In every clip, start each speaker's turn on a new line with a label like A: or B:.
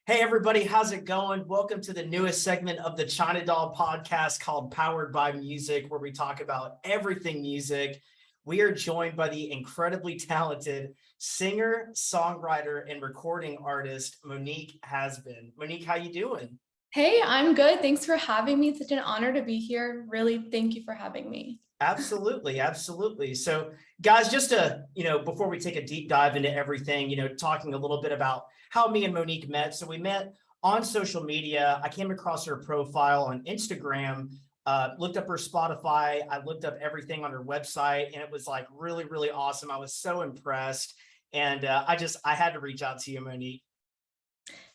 A: Hey everybody, how's it going? Welcome to the newest segment of the China Doll podcast called Powered by Music, where we talk about everything music. We are joined by the incredibly talented singer, songwriter, and recording artist, Monique Hasbun. Monique, how you doing?
B: Hey, I'm good. Thanks for having me. It's such an honor to be here. Really, thank you for having me.
A: Absolutely, absolutely. So, guys, just to, before we take a deep dive into everything, talking a little bit about how me and Monique met. So we met on social media. I came across her profile on Instagram, looked up her Spotify. I looked up everything on her website, and it was like really, really awesome. I was so impressed. And I had to reach out to you, Monique.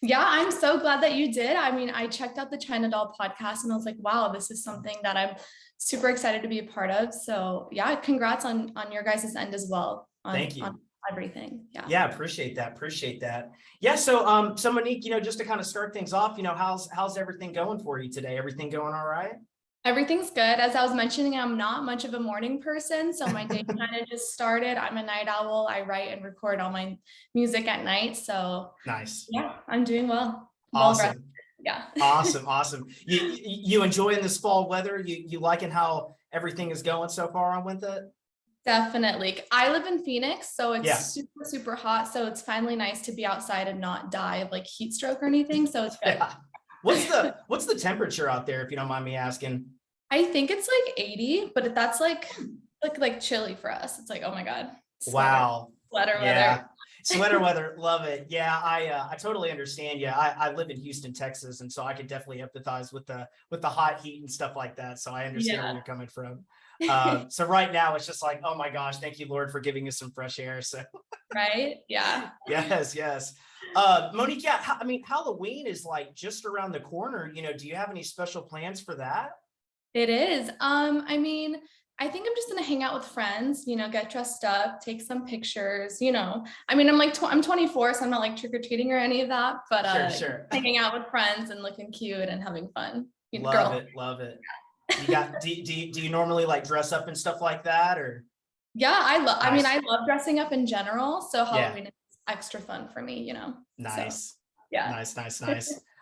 B: Yeah, I'm so glad that you did. I mean, I checked out the China Doll podcast and I was like, wow, this is something that I'm super excited to be a part of. So yeah, congrats on your guys' end as well.
A: Thank you.
B: On everything. Yeah.
A: Yeah, appreciate that. Appreciate that. Yeah. So Monique, just to kind of start things off, how's everything going for you today? Everything going all right?
B: Everything's good. As I was mentioning, I'm not much of a morning person, so my day kind of just started. I'm a night owl. I write and record all my music at night. So
A: nice.
B: Yeah, I'm doing well.
A: Awesome.
B: Yeah.
A: Awesome. You enjoying this fall weather? You liking how everything is going so far on with it?
B: Definitely. I live in Phoenix, so it's super, super hot. So it's finally nice to be outside and not die of like heat stroke or anything. So it's good.
A: Yeah. What's the temperature out there, if you don't mind me asking?
B: I think it's like 80, but that's like chilly for us. It's like, oh my God.
A: Wow.
B: Sweater weather.
A: Sweater weather, love it. Yeah, I totally understand. Yeah, I live in Houston, Texas, and so I could definitely empathize with the hot heat and stuff like that. So I understand where you're coming from. So right now it's just like, oh my gosh, thank you, Lord, for giving us some fresh air. So
B: right, yeah.
A: Yes. Monique, yeah, I mean, Halloween is like just around the corner. Do you have any special plans for that?
B: It is. I mean, I think I'm just gonna hang out with friends, get dressed up, take some pictures, I mean, I'm 24, so I'm not like trick-or-treating or any of that, but
A: sure.
B: Hanging out with friends and looking cute and having fun.
A: Love it. Do you normally like dress up and stuff like that, or?
B: Yeah, I mean, I love dressing up in general, so Halloween is extra fun for me,
A: Nice.
B: So, yeah.
A: Nice.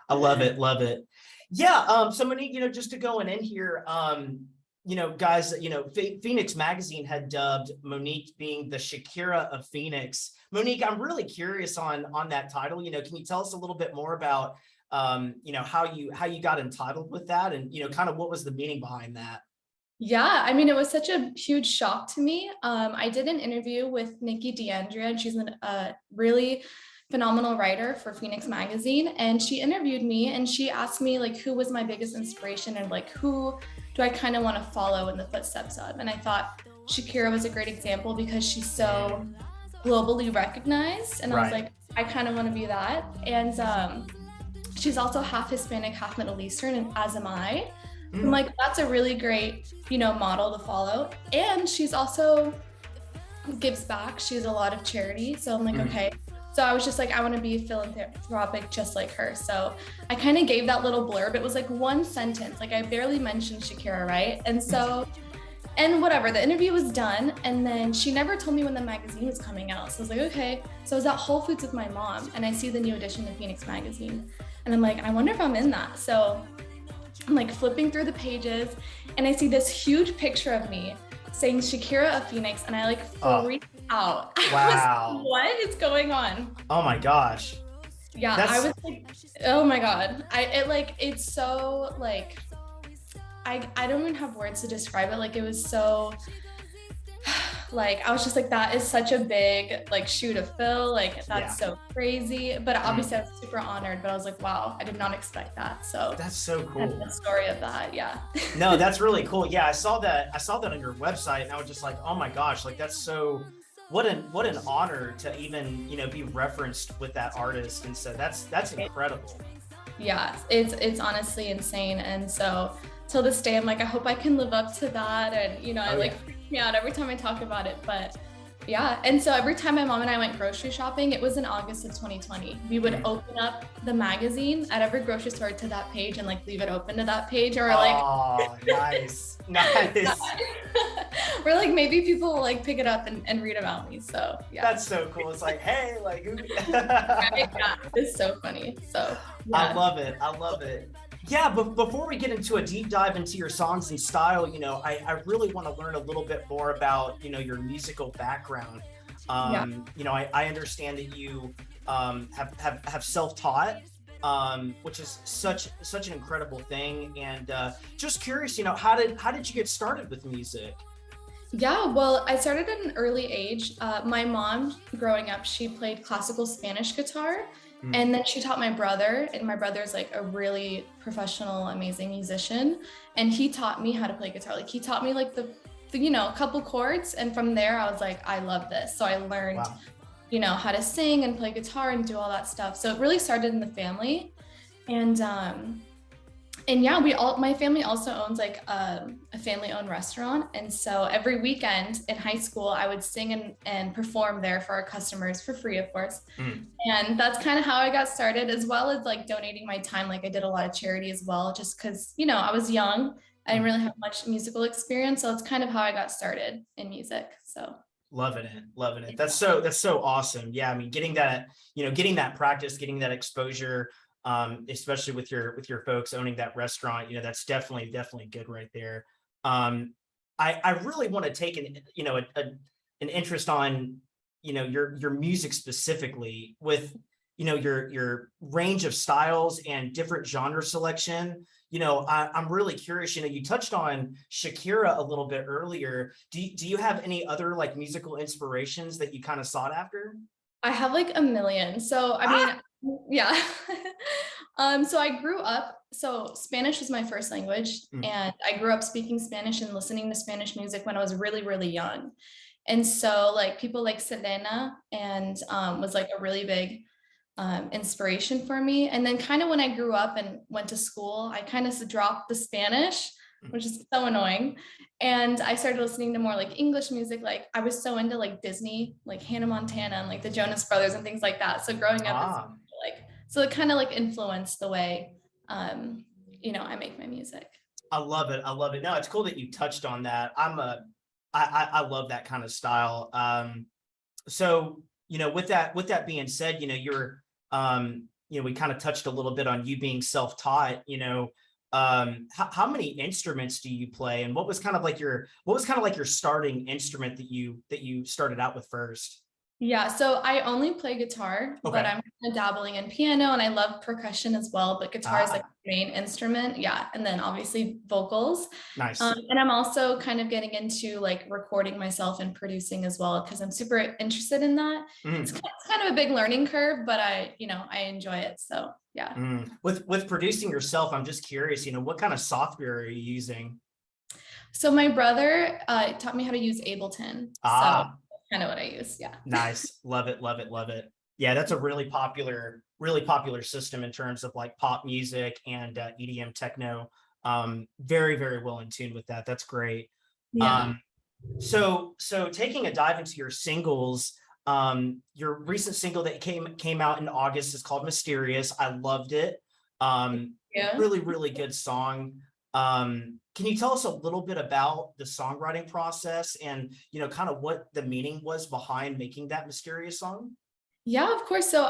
A: I love it. Yeah. So Monique, just to go in here, guys, Phoenix Magazine had dubbed Monique being the Shakira of Phoenix. Monique, I'm really curious on that title. Can you tell us a little bit more about, how you got entitled with that, and kind of what was the meaning behind that?
B: Yeah, I mean, it was such a huge shock to me. I did an interview with Nikki D'Andrea, and she's a really phenomenal writer for Phoenix Magazine, and she interviewed me and she asked me like who was my biggest inspiration and like who do I kind of want to follow in the footsteps of. And I thought Shakira was a great example because she's so globally recognized, and I was like, I kind of want to be that. And she's also half Hispanic, half Middle Eastern, and as am I. I'm like, that's a really great, model to follow. And she's also gives back. She has a lot of charity. So I'm like, okay. So I was just like, I want to be philanthropic just like her. So I kind of gave that little blurb. It was like one sentence. Like I barely mentioned Shakira, right? And so, and whatever, the interview was done. And then she never told me when the magazine was coming out. So I was like, okay. So I was at Whole Foods with my mom and I see the new edition of Phoenix Magazine. And I'm like, I wonder if I'm in that. So I'm like flipping through the pages and I see this huge picture of me saying Shakira of Phoenix, and I like freaked out.
A: Wow.
B: What is going on?
A: Oh my gosh.
B: Yeah, I was like, oh my God. It's so like, I don't even have words to describe it. Like it was so, like, I was just like, that is such a big like shoe to fill. Like that's so crazy. But obviously I was super honored, but I was like, wow, I did not expect that. So
A: that's so cool.
B: That's the story of that. Yeah.
A: No, that's really cool. Yeah, I saw that on your website and I was just like, oh my gosh, like that's so, what an honor to even, be referenced with that artist. And so that's incredible.
B: Yeah, it's honestly insane. And so till this day, I'm like, I hope I can live up to that. And, freak me out every time I talk about it. But Yeah. And so every time my mom and I went grocery shopping, it was in August of 2020. We would open up the magazine at every grocery store to that page and like leave it open to that page, or like,
A: Oh, nice. Nice.
B: or like maybe people will like pick it up and read about me. So yeah.
A: That's so cool. It's like, hey, like,
B: Right? Yeah, it's so funny. So
A: I
B: yeah.
A: love it. I love it. Yeah, but before we get into a deep dive into your songs and style, I really want to learn a little bit more about, your musical background.
B: Yeah.
A: I understand that you have self-taught, which is such an incredible thing. And just curious, how did you get started with music?
B: Yeah, well, I started at an early age. My mom, growing up, she played classical Spanish guitar,
A: Mm.
B: and then she taught my brother, and my brother's like a really professional, amazing musician, and he taught me how to play guitar. Like he taught me like a couple chords, and from there I was like, I love this. So I learned,
A: Wow.
B: how to sing and play guitar and do all that stuff. So it really started in the family, and yeah, my family also owns like a family owned restaurant. And so every weekend in high school, I would sing and perform there for our customers for free, of course.
A: Mm.
B: And that's kind of how I got started, as well as like donating my time. Like I did a lot of charity as well, just because, I was young. I didn't
A: Mm.
B: really have much musical experience. So it's kind of how I got started in music. So
A: Loving it, loving it. That's so awesome. Yeah, I mean, getting that practice, getting that exposure, especially with your folks owning that restaurant, that's definitely good right there. I really want to take an interest on, your music specifically with, your range of styles and different genre selection. I'm really curious, you touched on Shakira a little bit earlier. Do you have any other like musical inspirations that you kind of sought after?
B: I have like a million. So I
A: Ah,
B: mean, yeah. So I grew up, so Spanish was my first language,
A: mm,
B: and I grew up speaking Spanish and listening to Spanish music when I was really, really young. And so like people like Selena and was like a really big inspiration for me. And then kind of when I grew up and went to school, I kind of dropped the Spanish,
A: mm.
B: which is so annoying. And I started listening to more like English music. Like I was so into like Disney, like Hannah Montana and like the Jonas Brothers and things like that. So growing up, it's
A: Ah,
B: like, so it kind of like influenced the way, I make my music.
A: I love it. I love it. No, it's cool that you touched on that. I love that kind of style. So, with that being said, we kind of touched a little bit on you being self-taught, how many instruments do you play, and what was kind of like your starting instrument that you started out with first?
B: Yeah, so I only play guitar, but
A: Okay.
B: I'm kind of dabbling in piano and I love percussion as well, but guitar is like
A: Ah,
B: the main instrument. Yeah, and then obviously vocals.
A: nice.
B: And I'm also kind of getting into like recording myself and producing as well because I'm super interested in that. It's,
A: Mm,
B: it's kind of a big learning curve, but I enjoy it. So yeah.
A: mm. With producing yourself, I'm just curious, what kind of software are you using?
B: So my brother taught me how to use Ableton. So
A: Ah,
B: that's kind of what I use. Yeah.
A: nice. Love it, love it, love it. Yeah, that's a really popular system in terms of like pop music and EDM techno. Very, very well in tune with that. That's great.
B: Yeah.
A: Um, so taking a dive into your singles, your recent single that came out in August is called Mysterious. I loved it.
B: Yeah.
A: Really, really good song. Can you tell us a little bit about the songwriting process and, kind of what the meaning was behind making that mysterious song?
B: Yeah, of course. So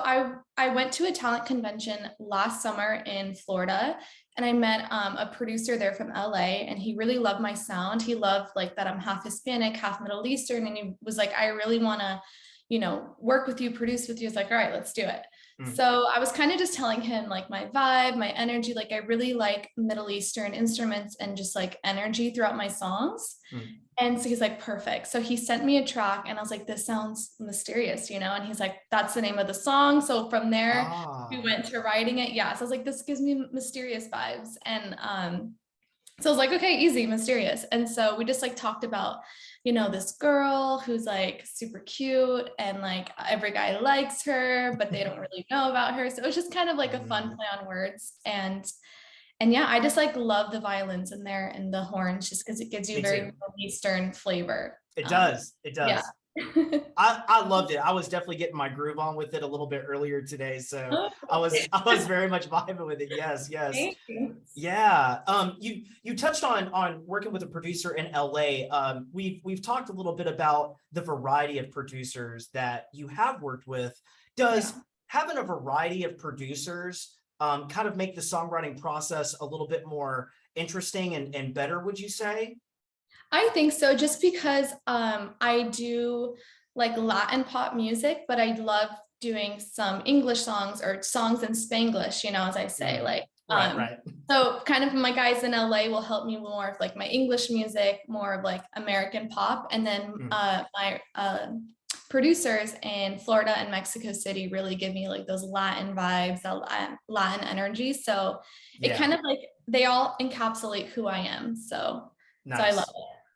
B: I went to a talent convention last summer in Florida, and I met a producer there from LA, and he really loved my sound. He loved like that I'm half Hispanic, half Middle Eastern, and he was like, I really want to, work with you, produce with you. It's like, all right, let's do it.
A: Mm,
B: So I was kind of just telling him like my vibe, my energy. Like I really like Middle Eastern instruments and just like energy throughout my songs.
A: mm.
B: And so he's like, perfect. So he sent me a track and I was like, this sounds mysterious, And he's like, that's the name of the song. So from there, we
A: Ah,
B: went to writing it. Yeah. So I was like, this gives me mysterious vibes. And so I was like, okay, easy, mysterious. And so we just like talked about, this girl who's like super cute and like every guy likes her, but they don't really know about her. So it was just kind of like a fun
A: mm,
B: play on words. And yeah, I just like love the violins in there and the horns just because it gives you very
A: me too.
B: Middle Eastern flavor.
A: It does. It
B: Yeah.
A: does. I loved it. I was definitely getting my groove on with it a little bit earlier today. So I was very much vibing with it. Yes, yes.
B: Thanks.
A: Yeah. You touched on working with a producer in LA. We've talked a little bit about the variety of producers that you have worked with. Does
B: Yeah.
A: having a variety of producers kind of make the songwriting process a little bit more interesting and better, would you say?
B: I think so, just because I do like Latin pop music, but I love doing some English songs or songs in Spanglish, as I say,
A: Mm,
B: like
A: right, right.
B: so kind of my guys in LA will help me more of like my English music, more of like American pop, and then
A: Mm,
B: my producers in Florida and Mexico City really give me like those Latin vibes, that Latin energy. So it
A: yeah,
B: kind of like they all encapsulate who I am. So I love
A: nice.
B: it.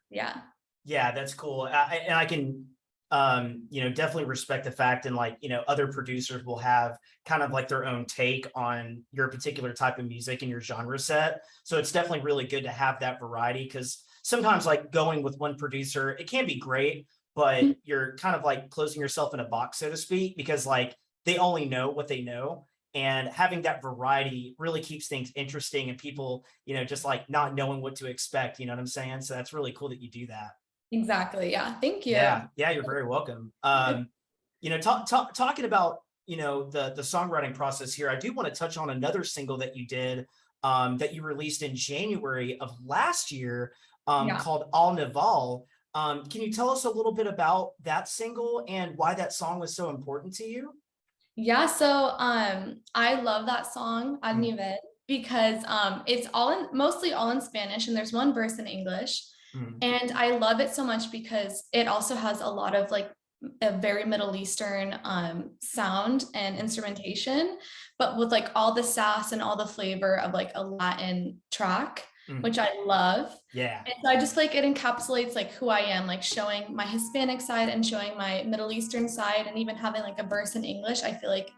B: Yeah.
A: Yeah, that's cool. And I can, definitely respect the fact and like, other producers will have kind of like their own take on your particular type of music and your genre set. So it's definitely really good to have that variety because sometimes like going with one producer, it can be great, but
B: Mhm.
A: you're kind of like closing yourself in a box, so to speak, because like they only know what they know. And having that variety really keeps things interesting and people, just like not knowing what to expect. You know what I'm saying? So that's really cool that you do that.
B: Exactly. Yeah. Thank you.
A: Yeah, yeah, you're very welcome. Talking about the songwriting process here, I do want to touch on another single that you did that you released in January of last year
B: Yeah.
A: called Al Naval. Can you tell us a little bit about that single and why that song was so important to you?
B: Yeah. So I love that song, Al
A: Mm,
B: Nivel, because it's mostly all in Spanish and there's one verse in English.
A: mm,
B: And I love it so much because it also has a lot of like a very Middle Eastern sound and instrumentation, but with like all the sass and all the flavor of like a Latin track,
A: mm.
B: which I love.
A: Yeah.
B: And so I just like it encapsulates like who I am, like showing my Hispanic side and showing my Middle Eastern side, and even having like a verse in English. I feel like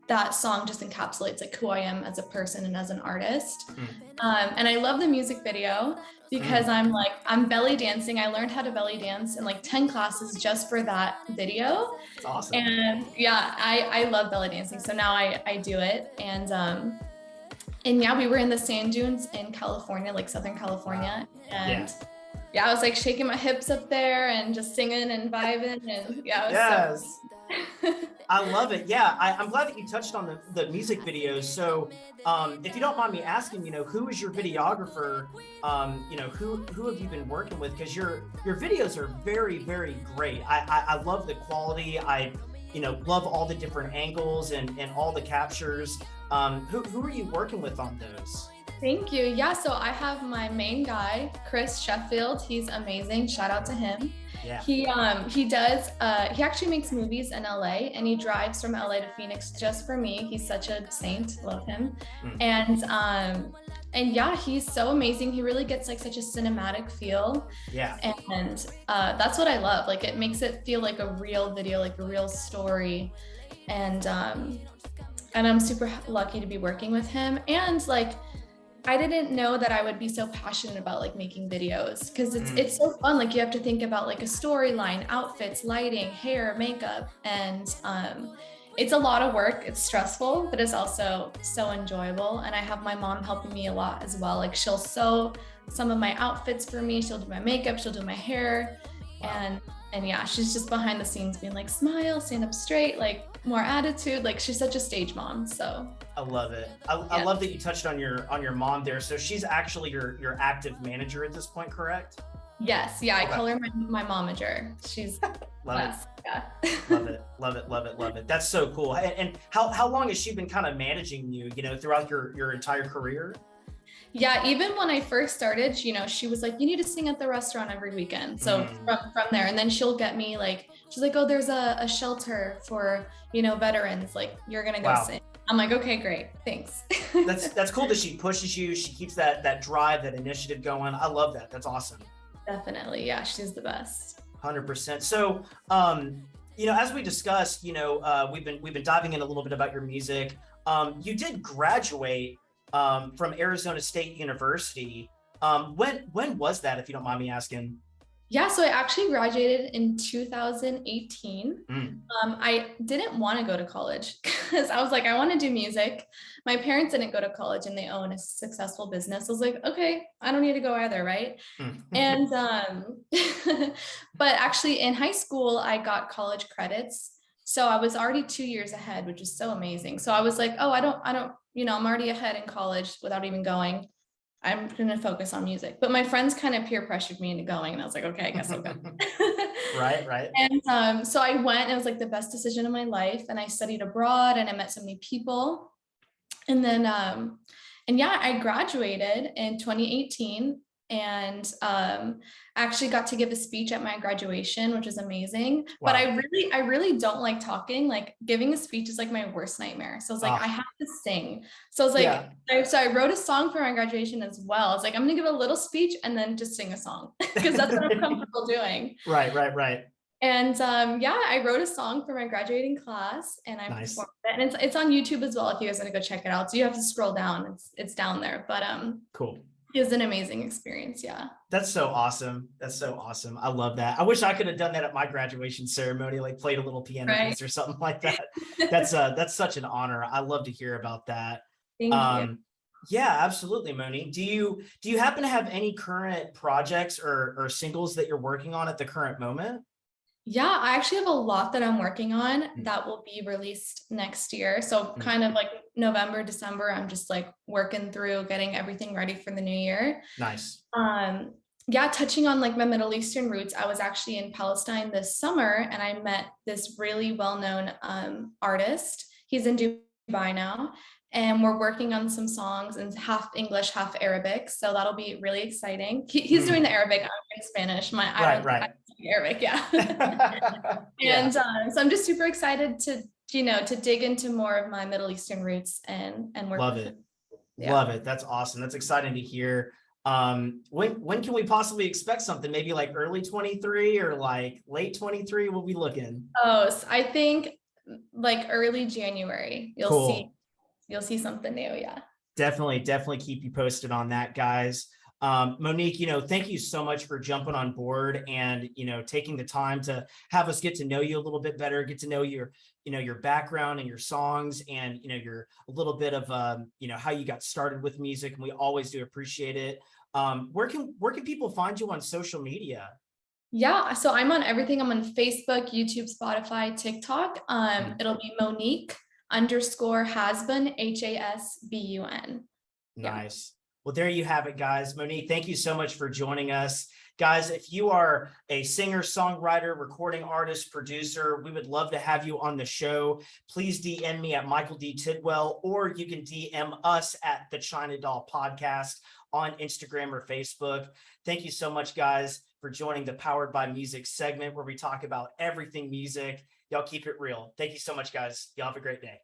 B: that song just encapsulates like who I am as a person and as an artist.
A: Mm,
B: And I love the music video because
A: mm.
B: I'm belly dancing. I learned how to belly dance in like 10 classes just for that video.
A: It's awesome.
B: And yeah, I love belly dancing. So now I do it. And yeah, we were in the sand dunes in California, like Southern
A: Wow.
B: California.
A: Yeah.
B: And yeah, I was like shaking my hips up there and just singing and vibing. And yeah, it was so
A: Yes. I love it. Yeah, I'm glad that you touched on the music videos. So, if you don't mind me asking, who is your videographer? Who have you been working with? Because your videos are very, very great. I love the quality. I, love all the different angles and all the captures. Who are you working with on those?
B: Thank you. Yeah, so I have my main guy, Chris Sheffield. He's amazing. Shout out to him.
A: Yeah.
B: He actually makes movies in LA and he drives from LA to Phoenix just for me. He's such a saint. Love him.
A: Mm,
B: And yeah, he's so amazing. He really gets like such a cinematic feel.
A: yeah.
B: And that's what I love. Like it makes it feel like a real video, like a real story. And I'm super lucky to be working with him. And like I didn't know that I would be so passionate about like making videos because it's
A: Mm,
B: it's so fun. Like you have to think about like a storyline, outfits, lighting, hair, makeup, and it's a lot of work. It's stressful, but it's also so enjoyable. And I have my mom helping me a lot as well. Like she'll sew some of my outfits for me. She'll do my makeup. She'll do my hair,
A: wow.
B: and yeah, she's just behind the scenes being like, smile, stand up straight, like more attitude. Like she's such a stage mom. So
A: I love it. I
B: yeah.
A: love that you touched on your mom there. So she's actually your active manager at this point, correct?
B: Yes, yeah, I
A: Okay.
B: call her my momager. She's
A: Love it.
B: best. Yeah.
A: Love it. Love it. Love it. Love it. That's so cool. And how long has she been kind of managing you, throughout your entire career?
B: Yeah, even when I first started, she was like, you need to sing at the restaurant every weekend. So
A: Mm,
B: from there, and then she'll get me like, she's like, oh, there's a shelter for, veterans, like you're gonna go
A: wow.
B: sing. I'm like, okay, great, thanks.
A: That's cool that she pushes you. She keeps that drive, that initiative going. I love that. That's awesome.
B: Definitely, yeah, she's the best.
A: 100%. So, as we discussed, we've been diving in a little bit about your music. You did graduate from Arizona State University. When was that, if you don't mind me asking?
B: Yeah, so I actually graduated in 2018.
A: Mm.
B: I didn't want to go to college because I was like, I want to do music. My parents didn't go to college and they own a successful business. I was like, okay, I don't need to go either, right?
A: Mm.
B: And but actually in high school, I got college credits. So I was already 2 years ahead, which is so amazing. So I was like, oh, I don't, I'm already ahead in college without even going. I'm going to focus on music. But my friends kind of peer pressured me into going. And I was like, okay, I guess I'll go.
A: Right, right.
B: And so I went, and it was like the best decision of my life. And I studied abroad and I met so many people. And then, and yeah, I graduated in 2018 and actually got to give a speech at my graduation, which is amazing. But
A: Wow.
B: I really don't like talking. Like giving a speech is like my worst nightmare. So I was like, I
A: Ah,
B: have to sing. So I was
A: yeah.
B: like, so I wrote a song for my graduation as well. It's like, I'm gonna give a little speech and then just sing a song because that's what I'm comfortable doing.
A: Right, right, right.
B: And yeah, I wrote a song for my graduating class and I
A: Nice.
B: performed it. And it's on YouTube as well if you guys want to go check it out. So you have to scroll down. It's down there. But
A: Cool.
B: it was an amazing experience. Yeah.
A: That's so awesome. That's so awesome. I love that. I wish I could have done that at my graduation ceremony, like played a little piano
B: Right.
A: piece or something like that. That's such an honor. I love to hear about that.
B: Thank you.
A: Um, yeah, absolutely, Monique. Do you happen to have any current projects or singles that you're working on at the current moment?
B: Yeah, I actually have a lot that I'm working on
A: Mm.
B: that will be released next year. So
A: Mm.
B: kind of like November, December, I'm just like working through getting everything ready for the new year.
A: Nice.
B: Um, yeah, touching on like my Middle Eastern roots, I was actually in Palestine this summer and I met this really well-known artist. He's in Dubai now, and we're working on some songs in half English, half Arabic. So that'll be really exciting. He's doing
A: Mm.
B: the Arabic, I'm doing Spanish.
A: Right,
B: I
A: right.
B: don't speak Arabic, yeah.
A: Yeah,
B: And so I'm just super excited to, to dig into more of my Middle Eastern roots and work
A: love
B: with them.
A: it.
B: Yeah.
A: Love it. That's awesome. That's exciting to hear. When can we possibly expect something? Maybe like early 23 or like late 23? We'll be looking.
B: Oh, so I think like early January,
A: Cool.
B: you'll see something new. Yeah.
A: Definitely keep you posted on that, guys. Monique, thank you so much for jumping on board and, taking the time to have us get to know you a little bit better, get to know your background and your songs and, your a little bit of, how you got started with music. And we always do appreciate it. Where can people find you on social media?
B: Yeah. So I'm on everything. I'm on Facebook, YouTube, Spotify, TikTok.
A: Mm.
B: It'll be Monique_Hasbun, Hasbun. Yeah.
A: Nice. Well, there you have it, guys. Monique, thank you so much for joining us. Guys, if you are a singer, songwriter, recording artist, producer, we would love to have you on the show. Please DM me at Michael D. Tidwell, or you can DM us at the China Doll Podcast on Instagram or Facebook. Thank you so much, guys, for joining the Powered by Music segment where we talk about everything music. Y'all keep it real. Thank you so much, guys. Y'all have a great day.